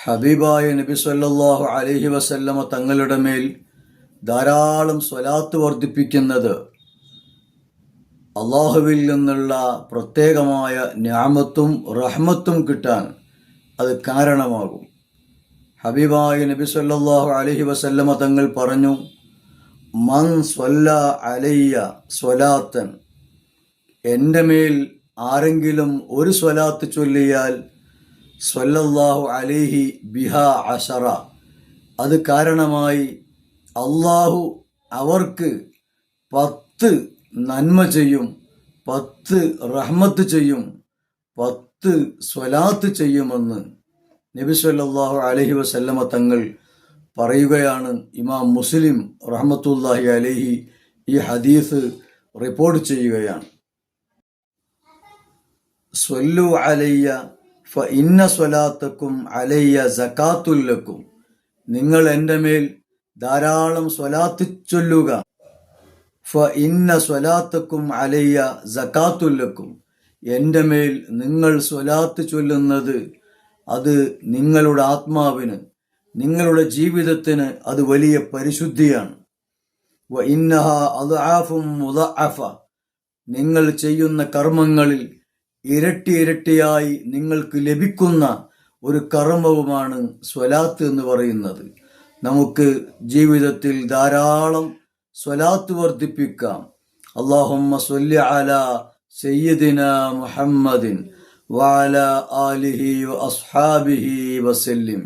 ഹബീബായ നബി സല്ലല്ലാഹു അലൈഹി വസല്ലമ തങ്ങളുടെ മേൽ ധാരാളം സ്വലാത്ത് വർദ്ധിപ്പിക്കുന്നത് അള്ളാഹുവിൽ നിന്നുള്ള പ്രത്യേകമായ നിഅമത്തും റഹ്മത്തും കിട്ടാൻ അത് കാരണമാകും. ഹബീബായ നബി സല്ലല്ലാഹു അലൈഹി വസല്ലമ തങ്ങൾ പറഞ്ഞു, മൻ സ്വല്ല അലയ്യ സ്വലാത്തൻ, എൻ്റെ മേൽ ആരെങ്കിലും ഒരു സ്വലാത്ത് ചൊല്ലിയാൽ സ്വല്ലല്ലാഹു അലൈഹി ബിഹാ അശറ, അത് കാരണമായി അള്ളാഹു അവർക്ക് 10 നന്മ ചെയ്യും, 10 റഹ്മത്ത് ചെയ്യും, 10 സ്വലാത്ത് ചെയ്യുമെന്ന് നബി സല്ലല്ലാഹു അലൈഹി വസല്ലമ തങ്ങൾ പറയുകയാണ്. ഇമാം മുസ്ലിം റഹ്മത്തുള്ളാഹി അലൈഹി ഈ ഹദീസ് റിപ്പോർട്ട് ചെയ്യുകയാണ്. സ്വല്ലു അലയ്യ ഫഇന്ന സ്വലാത്തക്കും അലയ്യ സകാത്തുൽ ലക്കും, നിങ്ങൾ എൻ്റെ മേൽ ധാരാളം സ്വലാത്ത് ചൊല്ലുക. ഫഇന്ന സ്വലാത്തക്കും അലയ്യ സകാത്തുൽ ലക്കും, എൻ്റെ മേൽ നിങ്ങൾ സ്വലാത്ത് ചൊല്ലുന്നത് അത് നിങ്ങളുടെ ആത്മാവിന്, നിങ്ങളുടെ ജീവിതത്തിന് അത് വലിയ പരിശുദ്ധിയാണ്. വഇന്നഹ അദ്ആഫും മുദഅഫ, നിങ്ങൾ ചെയ്യുന്ന കർമ്മങ്ങളിൽ ഇരട്ടി ഇരട്ടിയായി നിങ്ങൾക്ക് ലഭിക്കുന്ന ഒരു കർമ്മവുമാണ് സ്വലാത്ത് എന്ന് പറയുന്നത്. നമുക്ക് ജീവിതത്തിൽ ധാരാളം സ്വലാത്ത് വർദ്ധിപ്പിക്കാം. അല്ലാഹുമ്മ സ്വല്ലി അലാ സയ്യിദിനാ മുഹമ്മദിൻ വഅലാ ആലിഹി വഅസ്ഹാബിഹി വസല്ലിം.